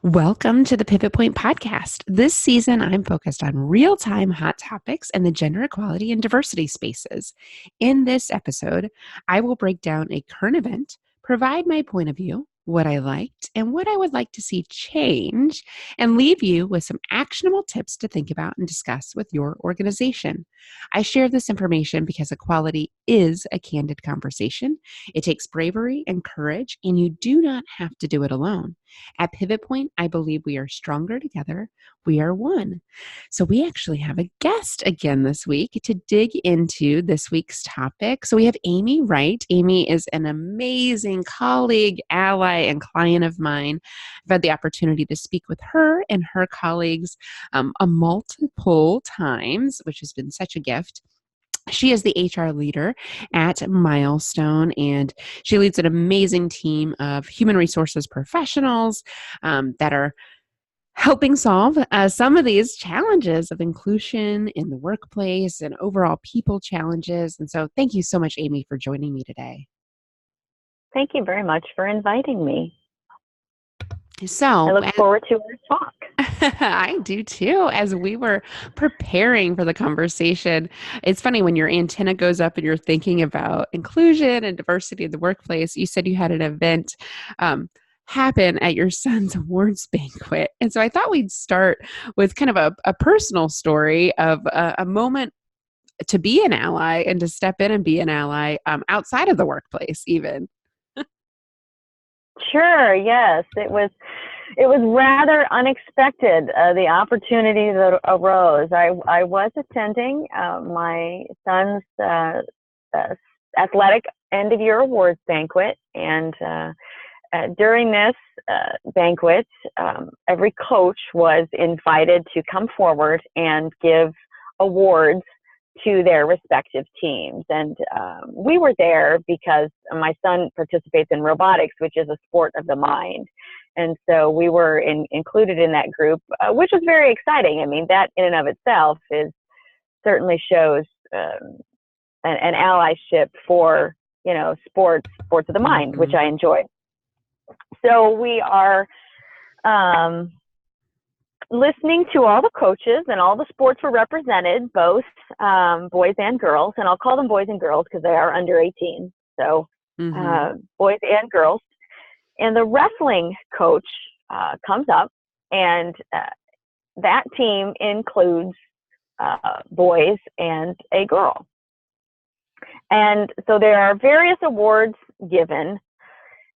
Welcome to the Pivot Point podcast. This season, I'm focused on real time hot topics and the gender equality and diversity spaces. In this episode, I will break down a current event, provide my point of view, what I liked, and what I would like to see change, and leave you with some actionable tips to think about and discuss with your organization. I share this information because equality is a candid conversation. It takes bravery and courage, and you do not have to do it alone. At Pivot Point, I believe we are stronger together. We are one. So we actually have a guest again this week to dig into this week's topic. So we have Amy Wright. Amy is an amazing colleague, ally, and client of mine. I've had the opportunity to speak with her and her colleagues a multiple times, which has been such a gift. She is the HR leader at Milestone, and she leads an amazing team of human resources professionals that are helping solve some of these challenges of inclusion in the workplace and overall people challenges. And so thank you so much, Amy, for joining me today. Thank you very much for inviting me. So I look forward to our talk. I do too. As we were preparing for the conversation, it's funny when your antenna goes up and you're thinking about inclusion and diversity in the workplace. You said you had an event happen at your son's awards banquet. And so I thought we'd start with kind of a personal story of a moment to be an ally and to step in and be an ally outside of the workplace even. Sure, yes. It was rather unexpected, the opportunity that arose. I was attending my son's athletic end-of-year awards banquet, and during this banquet, every coach was invited to come forward and give awards to their respective teams. And we were there because my son participates in robotics, which is a sport of the mind. And so we were included in that group, which was very exciting. I mean, that in and of itself certainly shows an allyship for, sports of the mind, which I enjoyed. So we are listening to all the coaches, and all the sports were represented, both boys and girls. And I'll call them boys and girls because they are under 18. So boys and girls. And the wrestling coach comes up, and that team includes boys and a girl. And so there are various awards given.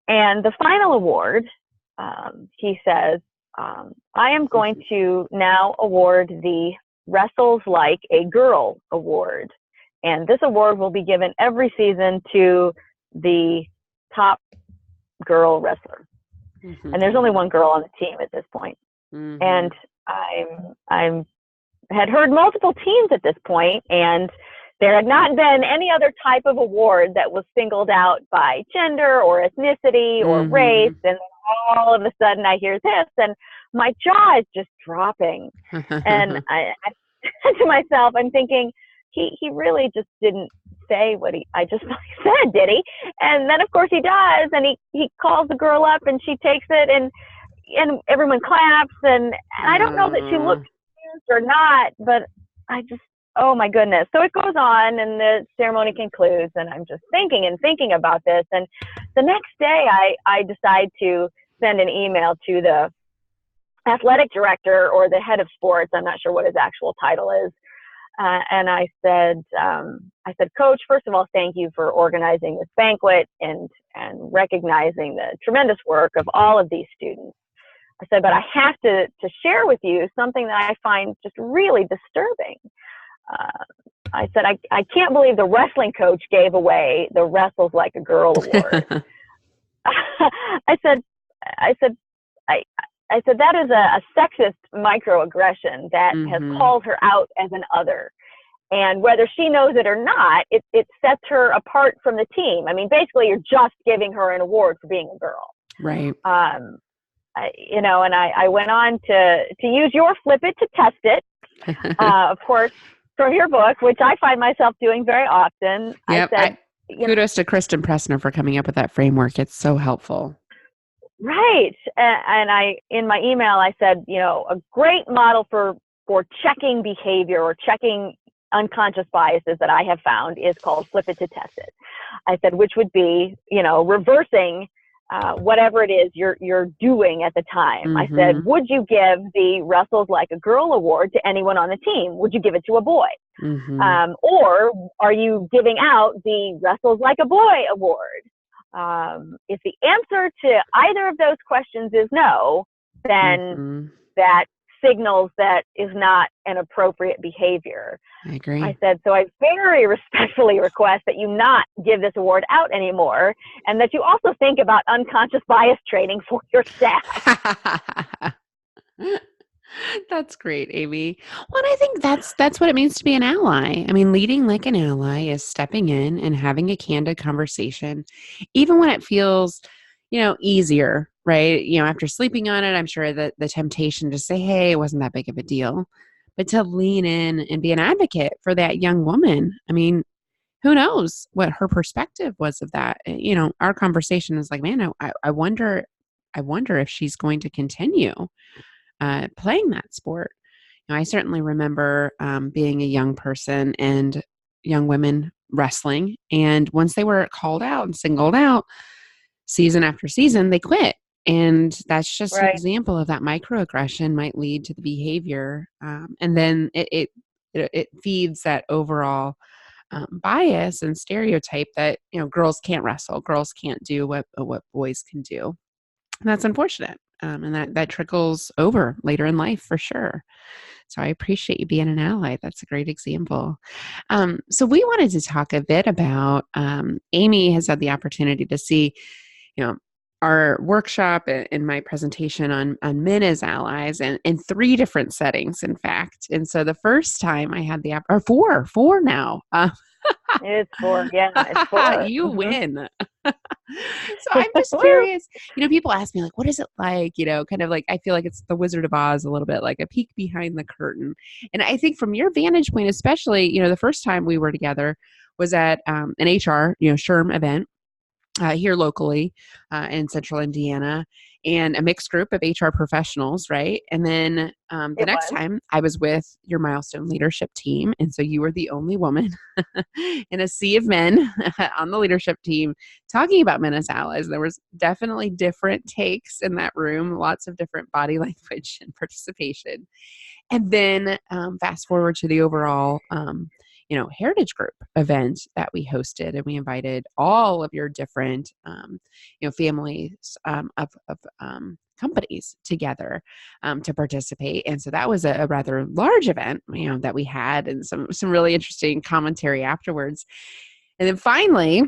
And the final award, he says, I am going to now award the Wrestles Like a Girl award. And this award will be given every season to the top girl wrestler. And there's only one girl on the team at this point. And I had heard multiple teams at this point, and there had not been any other type of award that was singled out by gender or ethnicity or race. And all of a sudden I hear this, and my jaw is just dropping. And I said to myself, I'm thinking, he really just didn't say what I just said, did he? And then of course he does, and he calls the girl up, and she takes it, and everyone claps, and I don't know that she looked confused or not, but I just, oh my goodness. So it goes on, and the ceremony concludes, and I'm just thinking about this. And the next day I decide to send an email to the athletic director or the head of sports. I'm not sure what his actual title is. And I said, Coach, first of all, thank you for organizing this banquet and recognizing the tremendous work of all of these students. I said, but I have to share with you something that I find just really disturbing. I said, I can't believe the wrestling coach gave away the Wrestles Like a Girl award. I said, that is a sexist microaggression that has called her out as an other. And whether she knows it or not, it sets her apart from the team. I mean, basically, you're just giving her an award for being a girl. Right. And I went on to use your Flip It to test it. Of course, from your book, which I find myself doing very often. Yep. Kudos to Kristen Pressner for coming up with that framework. It's so helpful. Right. And I, in my email, I said, a great model for checking behavior or checking unconscious biases that I have found is called flip it to test it. I said, which would be, reversing whatever it is you're doing at the time. I said, would you give the Wrestles Like a Girl award to anyone on the team? Would you give it to a boy? Or are you giving out the Wrestles Like a Boy award? If the answer to either of those questions is no, then that signals that is not an appropriate behavior. I agree. I said, so I very respectfully request that you not give this award out anymore, and that you also think about unconscious bias training for your staff. That's great, Amy. Well, and I think that's what it means to be an ally. I mean, leading like an ally is stepping in and having a candid conversation, even when it feels, easier, right? After sleeping on it, I'm sure that the temptation to say, hey, it wasn't that big of a deal, but to lean in and be an advocate for that young woman. I mean, who knows what her perspective was of that? Our conversation is like, man, I wonder if she's going to continue playing that sport. I certainly remember being a young person and young women wrestling. And once they were called out and singled out season after season, they quit. And that's just an example of that microaggression might lead to the behavior. And then it feeds that overall bias and stereotype that, girls can't wrestle, girls can't do what boys can do. And that's unfortunate. And that trickles over later in life for sure. So I appreciate you being an ally. That's a great example. So we wanted to talk a bit about, Amy has had the opportunity to see, our workshop and my presentation on men as allies and in 3 different settings, in fact. And so the first time I had the, or four now. It's 4. Yeah, it's 4. You win. So I'm just curious, people ask me like, what is it like, kind of like, I feel like it's the Wizard of Oz a little bit, like a peek behind the curtain. And I think from your vantage point, especially, the first time we were together was at an HR, SHRM event here locally in central Indiana, and a mixed group of HR professionals, right? And then the next time I was with your Milestone leadership team. And so you were the only woman in a sea of men on the leadership team talking about men as allies. There was definitely different takes in that room, lots of different body language and participation. And then fast forward to the overall heritage group event that we hosted, and we invited all of your different, families of companies together to participate. And so that was a rather large event, that we had, and some really interesting commentary afterwards. And then finally,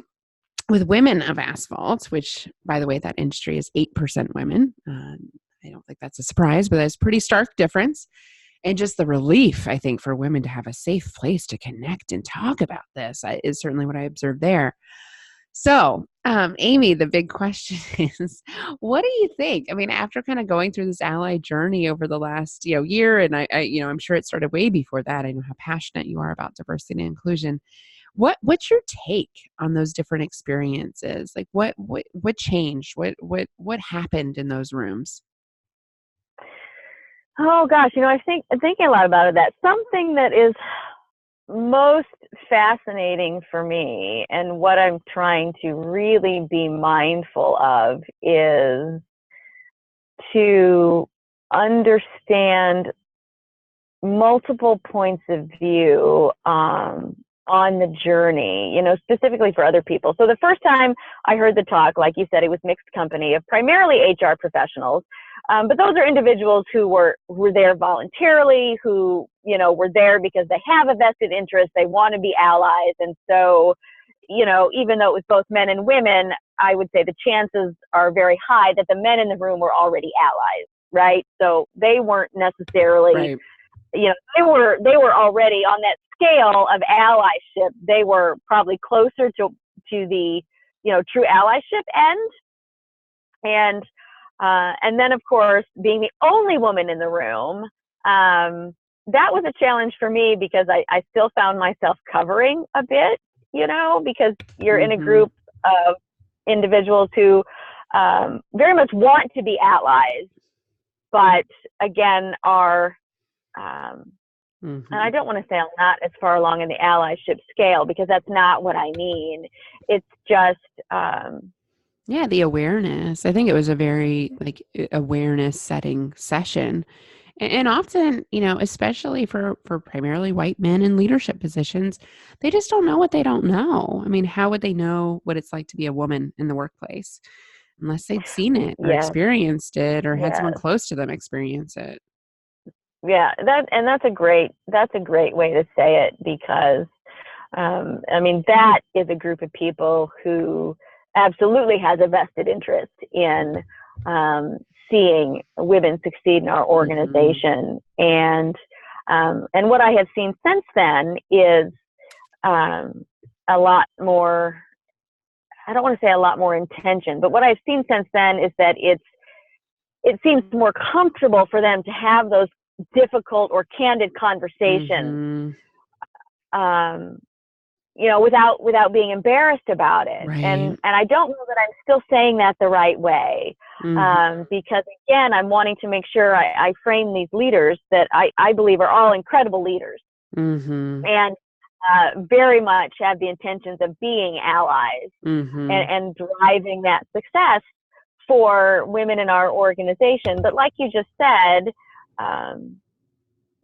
with Women of Asphalt, which, by the way, that industry is 8% women. I don't think that's a surprise, but that's a pretty stark difference. And just the relief, I think, for women to have a safe place to connect and talk about this is certainly what I observed there. So, Amy, the big question is, what do you think? I mean, after kind of going through this ally journey over the last, year, and I'm sure it started way before that. I know how passionate you are about diversity and inclusion. What's your take on those different experiences? Like, what changed? What happened in those rooms? Oh gosh, I'm thinking a lot about it. That something that is most fascinating for me, and what I'm trying to really be mindful of, is to understand multiple points of view on the journey, specifically for other people. So the first time I heard the talk, like you said, it was mixed company of primarily HR professionals. But those are individuals who were there voluntarily, who, were there because they have a vested interest, they want to be allies. And so, even though it was both men and women, I would say the chances are very high that the men in the room were already allies, right? So they weren't necessarily, they were already on that scale of allyship. They were probably closer to the, true allyship end. And then, of course, being the only woman in the room, that was a challenge for me, because I still found myself covering a bit, because you're in a group of individuals who very much want to be allies, but again are, and I don't want to say I'm not as far along in the allyship scale, because that's not what I mean. It's just, the awareness. I think it was a very awareness setting session. And often, especially for primarily white men in leadership positions, they just don't know what they don't know. I mean, how would they know what it's like to be a woman in the workplace unless they'd seen it or yes, experienced it or had someone yes. close to them experience it? Yeah, that's a great way to say it, because I mean, that is a group of people who absolutely has a vested interest in seeing women succeed in our organization. And what I have seen since then is a lot more, I don't want to say a lot more intention, but what I've seen since then is that it seems more comfortable for them to have those difficult or candid conversations, without being embarrassed about it. Right. And I don't know that I'm still saying that the right way, because again, I'm wanting to make sure I frame these leaders that I believe are all incredible leaders, and very much have the intentions of being allies, and driving that success for women in our organization. But like you just said,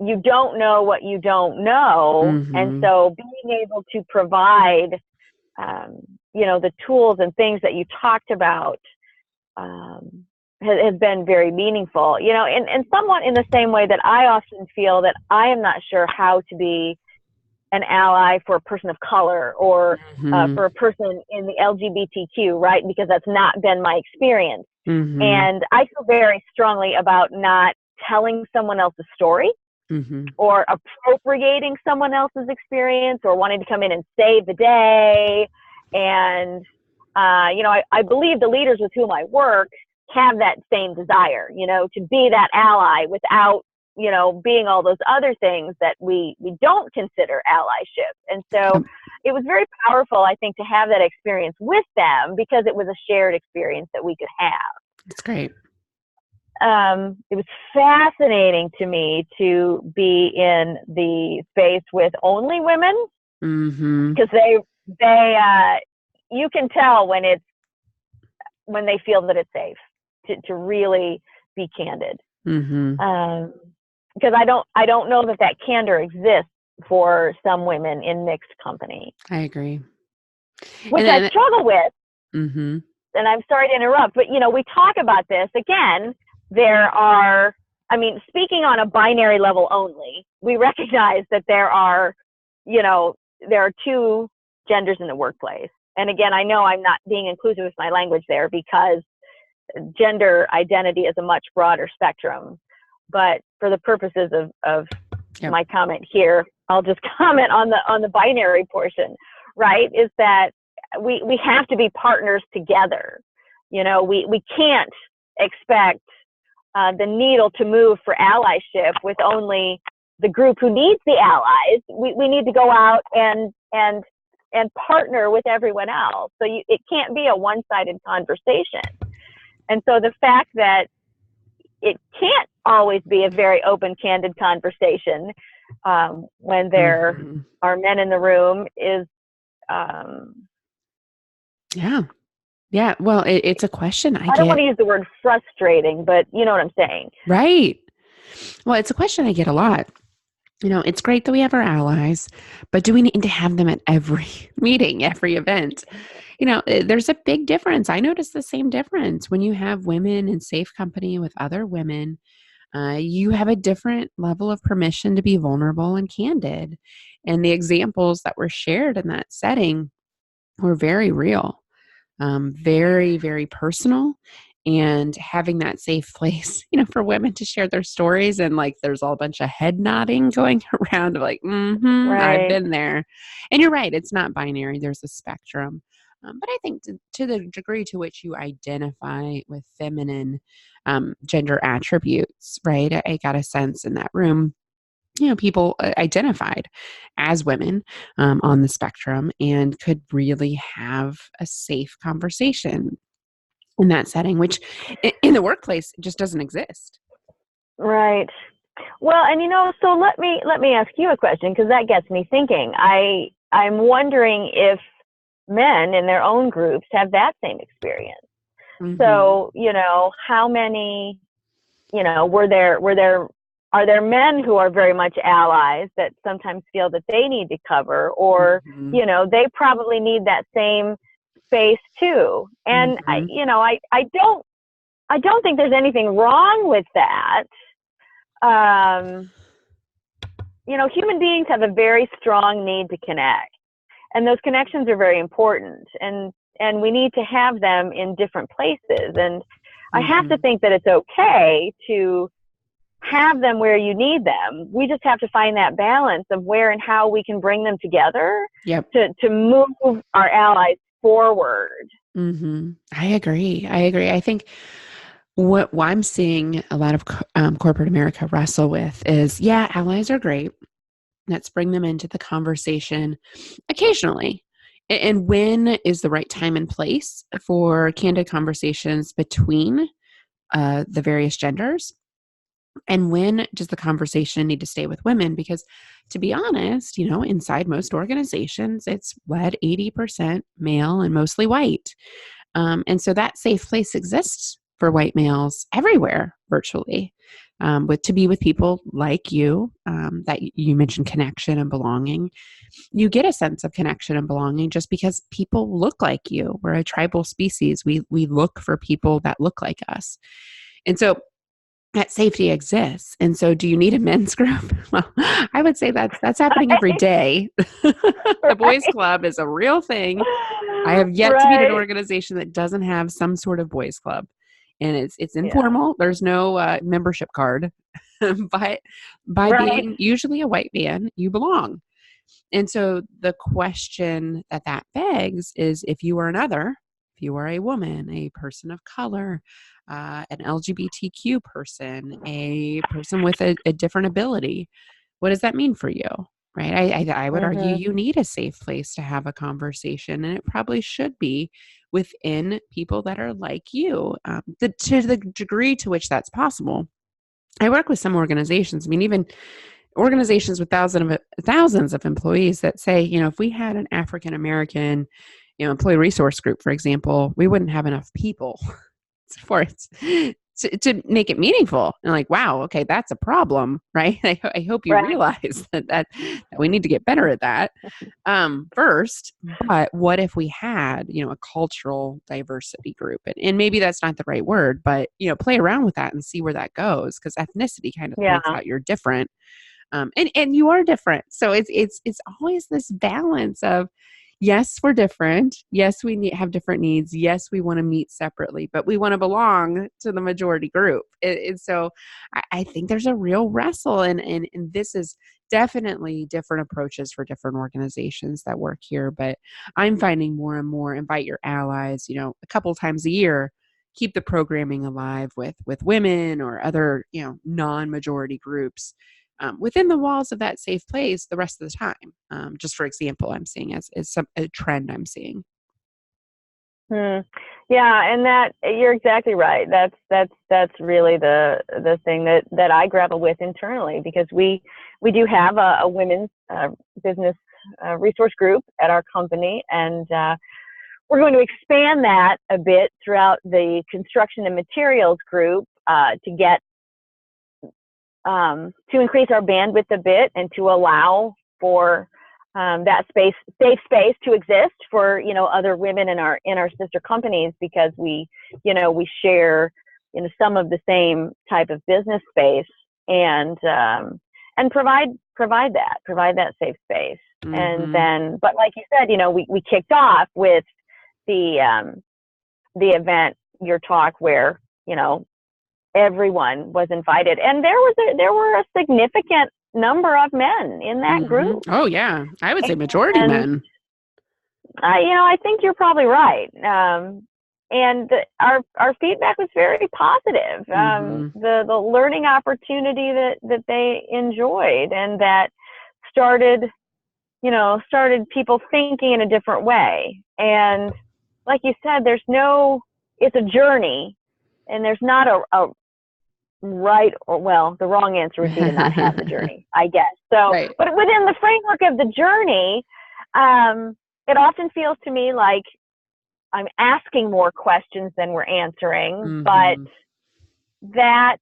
you don't know what you don't know. And so being able to provide, the tools and things that you talked about, has been very meaningful, and somewhat in the same way that I often feel that I am not sure how to be an ally for a person of color, or for a person in the LGBTQ, right? Because that's not been my experience. And I feel very strongly about not telling someone else's story, or appropriating someone else's experience, or wanting to come in and save the day. And, I believe the leaders with whom I work have that same desire, to be that ally without, being all those other things that we don't consider allyship. And so it was very powerful, I think, to have that experience with them, because it was a shared experience that we could have. That's great. It was fascinating to me to be in the space with only women, because they you can tell when they feel that it's safe to really be candid. Because I don't know that candor exists for some women in mixed company. I agree. Which I struggle with. And I'm sorry to interrupt, but we talk about this again. There are, speaking on a binary level only, we recognize that there are two genders in the workplace. And again, I know I'm not being inclusive with my language there, because gender identity is a much broader spectrum. But for the purposes of my comment here, I'll just comment on the binary portion, right? Is that we have to be partners together. We can't expect the needle to move for allyship with only the group who needs the allies. We need to go out and partner with everyone else. So it can't be a one-sided conversation. And so the fact that it can't always be a very open, candid conversation when there are men in the room is yeah. Well, it's a question I don't want to use the word frustrating, but you know what I'm saying. Right. Well, it's a question I get a lot. It's great that we have our allies, but do we need to have them at every meeting, every event? There's a big difference. I notice the same difference when you have women in safe company with other women. You have a different level of permission to be vulnerable and candid. And the examples that were shared in that setting were very real. Very, very personal, and having that safe place, for women to share their stories, and there's all a bunch of head nodding going around of I've been there. And you're right, it's not binary. There's a spectrum. But I think to the degree to which you identify with feminine gender attributes, right? I got a sense in that room, people identified as women on the spectrum and could really have a safe conversation in that setting, which in the workplace just doesn't exist. Right. Well, and so let me ask you a question, because that gets me thinking. I'm wondering if men in their own groups have that same experience. Mm-hmm. So, how many, are there men who are very much allies that sometimes feel that they need to cover, or, Mm-hmm. They probably need that same space too. And Mm-hmm. I don't think there's anything wrong with that. Human beings have a very strong need to connect, and those connections are very important, and we need to have them in different places. And I have to think that it's okay to have them where you need them. We just have to find that balance of where and how we can bring them together. Yep. To move our allies forward. Mm-hmm. I agree. I think what I'm seeing a lot of corporate America wrestle with is, allies are great. Let's bring them into the conversation occasionally. And when is the right time and place for candid conversations between the various genders? And when does the conversation need to stay with women? Because to be honest, inside most organizations, it's led 80% male and mostly white. And so that safe place exists for white males everywhere, virtually, to be with people like you, that you mentioned connection and belonging. You get a sense of connection and belonging just because people look like you. We're a tribal species. We look for people that look like us. And so that safety exists. And so do you need a men's group? Well, I would say that's happening every day. The boys club is a real thing. I have yet to meet an organization that doesn't have some sort of boys club, and it's informal. There's no membership card, but by being usually a white man, you belong. And so the question that begs is, if you are another, if you are a woman, a person of color, an LGBTQ person, a person with a different ability, what does that mean for you? Right. I would argue you need a safe place to have a conversation, and it probably should be within people that are like you. To the degree to which that's possible. I work with some organizations. I mean, even organizations with thousands of employees that say, if we had an African American, employee resource group, for example, we wouldn't have enough people for it to make it meaningful. And like, wow, okay, that's a problem, right? I hope you realize that we need to get better at that first. But what if we had, a cultural diversity group? And maybe that's not the right word, but, play around with that and see where that goes, because ethnicity kind of points out you're different. And you are different. So it's always this balance of, yes, we're different. Yes, we have different needs. Yes, we want to meet separately, but we want to belong to the majority group. And so I think there's a real wrestle, and this is definitely different approaches for different organizations that work here. But I'm finding more and more invite your allies, a couple times a year. Keep the programming alive with women or other, non-majority groups. Within the walls of that safe place the rest of the time. Just for example, I'm seeing as a trend I'm seeing. Yeah, and that you're exactly right. That's really the thing that I grapple with internally, because we do have a women's business resource group at our company, and we're going to expand that a bit throughout the construction and materials group to get to increase our bandwidth a bit, and to allow for that safe space to exist for other women in our sister companies, because we share some of the same type of business space, and provide that safe space. And then, but like you said, we kicked off with the event, your talk, where everyone was invited, and there were a significant number of men in that group. Oh yeah, I would say majority men. I think you're probably right. And our feedback was very positive. The learning opportunity that they enjoyed, and that started people thinking in a different way. And like you said, there's no it's a journey, and there's not a right or, well, the wrong answer would be to not have the journey, I guess. So, Right. but within the framework of the journey, it often feels to me like I'm asking more questions than we're answering, but that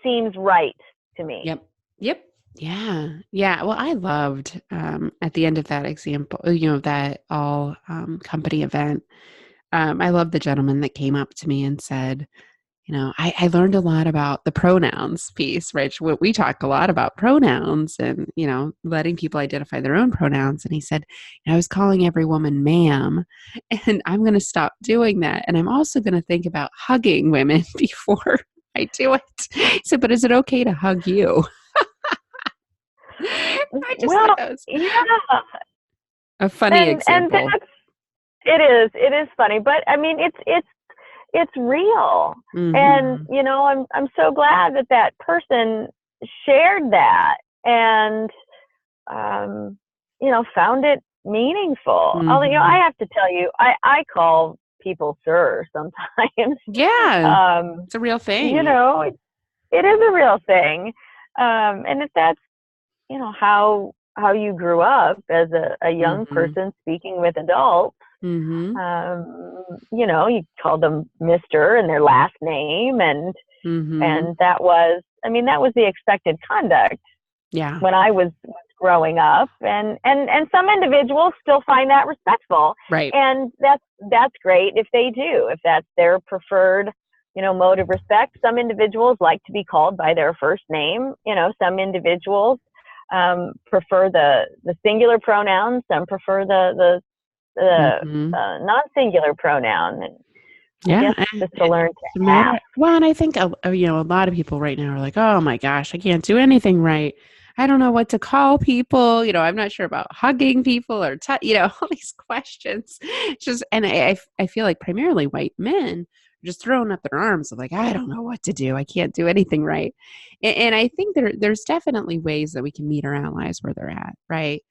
seems right to me. Yep. Yeah. Yeah. Well, I loved at the end of that example, that all company event. I love the gentleman that came up to me and said, I learned a lot about the pronouns piece, right? We talk a lot about pronouns and, letting people identify their own pronouns. And he said, I was calling every woman ma'am, and I'm going to stop doing that. And I'm also going to think about hugging women before I do it. He said, but is it okay to hug you? I just Well, thought that was a funny and example. it is funny, but I mean, it's real. And, I'm so glad that person shared that and, found it meaningful. I have to tell you, I call people sir sometimes. Yeah, it's a real thing. It is a real thing. And if that's, how you grew up as a young person speaking with adults, you called them Mr. and their last name, and that was the expected conduct. Yeah. When I was growing up, and some individuals still find that respectful, Right. and that's great if they do, if that's their preferred mode of respect. Some individuals like to be called by their first name. Some individuals prefer the singular pronoun. Some prefer the non-singular pronoun. And yeah, I guess just to learn it's a to ask. well, and I think a lot of people right now are like, oh my gosh, I can't do anything right. I don't know what to call people. I'm not sure about hugging people or all these questions. Just and I feel like primarily white men are just throwing up their arms of like, I don't know what to do. I can't do anything right. And I think there's definitely ways that we can meet our allies where they're at, right?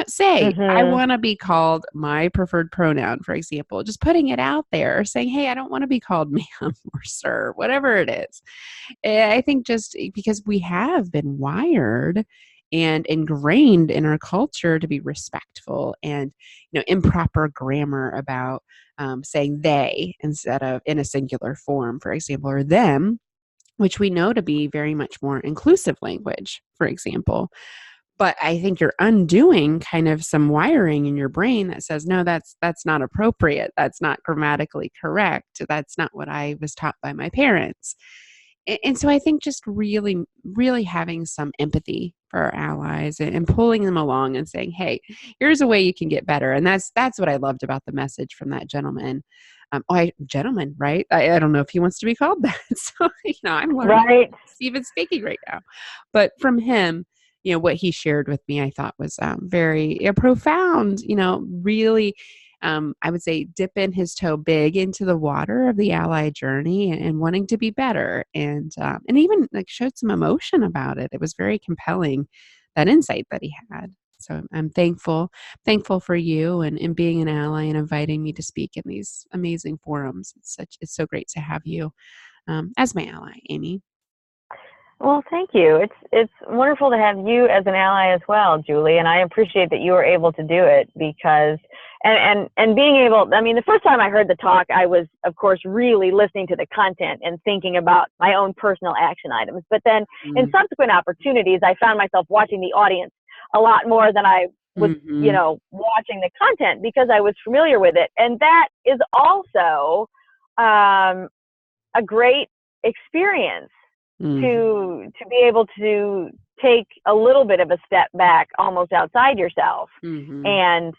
Say, I want to be called my preferred pronoun, for example, just putting it out there, saying, hey, I don't want to be called ma'am or sir, whatever it is. I think just because we have been wired and ingrained in our culture to be respectful and, improper grammar about saying they instead of in a singular form, for example, or them, which we know to be very much more inclusive language, for example. But I think you're undoing kind of some wiring in your brain that says, no, that's not appropriate. That's not grammatically correct. That's not what I was taught by my parents. And so I think just really, really having some empathy for our allies and pulling them along and saying, hey, here's a way you can get better. And that's what I loved about the message from that gentleman. Gentleman, right? I don't know if he wants to be called that. So, I'm learning Right. even speaking right now. But from him, what he shared with me, I thought was very profound, really, I would say dipping his toe big into the water of the ally journey and wanting to be better and even like showed some emotion about it. It was very compelling, that insight that he had. So I'm thankful for you and being an ally and inviting me to speak in these amazing forums. It's so great to have you as my ally, Amy. Well, thank you. It's wonderful to have you as an ally as well, Julie, and I appreciate that you were able to do it because and being able, the first time I heard the talk, I was, of course, really listening to the content and thinking about my own personal action items. But then in subsequent opportunities, I found myself watching the audience a lot more than I was, watching the content because I was familiar with it. And that is also a great experience. To be able to take a little bit of a step back almost outside yourself and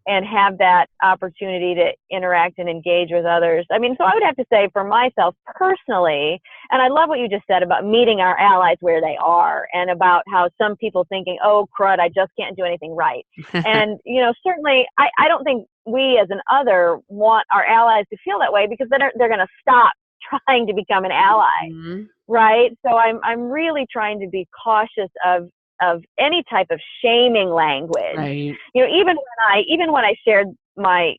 have that opportunity to interact and engage with others. So I would have to say for myself personally, and I love what you just said about meeting our allies where they are and about how some people thinking, oh, crud, I just can't do anything right. And, certainly I don't think we as an other want our allies to feel that way because then they're going to stop trying to become an ally. Right. So I'm really trying to be cautious of any type of shaming language. Right. Even when I shared my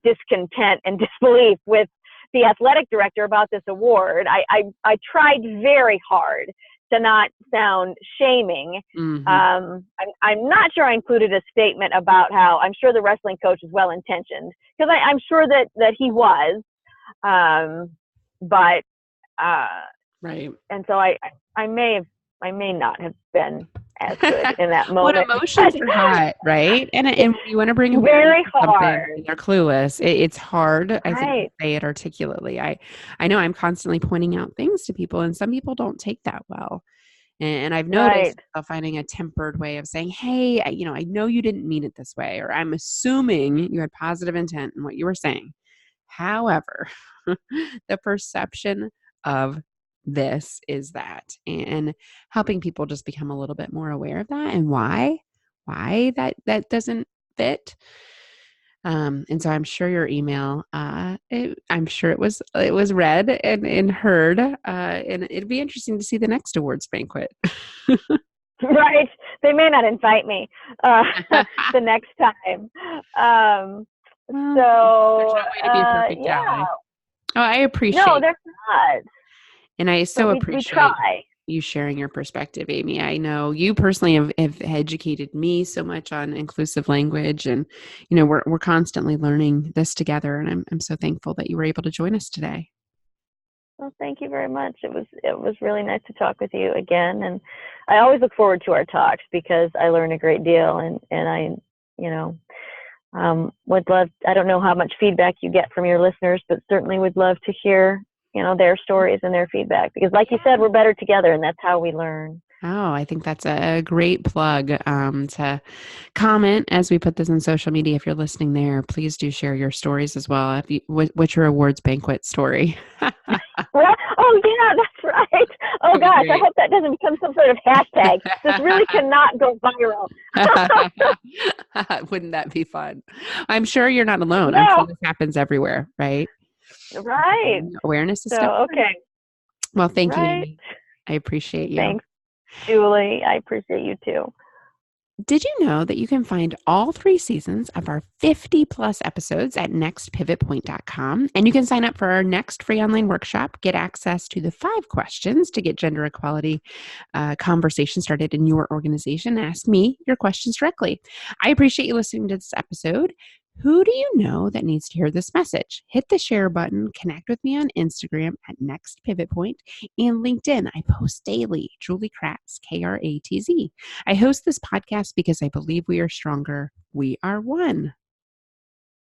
discontent and disbelief with the athletic director about this award. I tried very hard to not sound shaming. Mm-hmm. I'm not sure I included a statement about how I'm sure the wrestling coach is well intentioned, because I'm sure that he was, but right. And so I may not have been as good in that moment. What emotions are hot, right? And when you want to bring awareness very to something hard. and they're clueless, it's hard, I think, to Right. say it articulately. I know I'm constantly pointing out things to people, and some people don't take that well. And I've noticed Right. finding a tempered way of saying, hey, I know you didn't mean it this way, or I'm assuming you had positive intent in what you were saying. However, the perception of this is that, and helping people just become a little bit more aware of that and why that doesn't fit. And so I'm sure your email, I'm sure it was read and heard, and it'd be interesting to see the next awards banquet. Right. They may not invite me the next time. Well, So there's no way to be a perfect yeah. ally. Oh, I appreciate No, there's not. And I so But we appreciate try. you sharing your perspective, Amy. I know you personally have educated me so much on inclusive language, and we're constantly learning this together. And I'm so thankful that you were able to join us today. Well, thank you very much. It was really nice to talk with you again, and I always look forward to our talks because I learn a great deal, and I would love. I don't know how much feedback you get from your listeners, but certainly would love to hear their stories and their feedback, because like you said, we're better together, and that's how we learn. Oh, I think that's a great plug to comment as we put this on social media. If you're listening there, please do share your stories as well. What's your awards banquet story? Oh, yeah, that's right. Oh, gosh, I hope that doesn't become some sort of hashtag. This really cannot go viral. Wouldn't that be fun? I'm sure you're not alone. No. I'm sure this happens everywhere, right? Right. Awareness is so, okay. Well, thank you, Right. Amy. I appreciate you. Thanks, Julie. I appreciate you too. Did you know that you can find all 3 seasons of our 50 plus episodes at nextpivotpoint.com? And you can sign up for our next free online workshop, get access to the 5 questions to get gender equality conversation started in your organization. Ask me your questions directly. I appreciate you listening to this episode. Who do you know that needs to hear this message? Hit the share button, connect with me on Instagram at Next Pivot Point, and LinkedIn. I post daily. Julie Kratz, Kratz. I host this podcast because I believe we are stronger. We are one.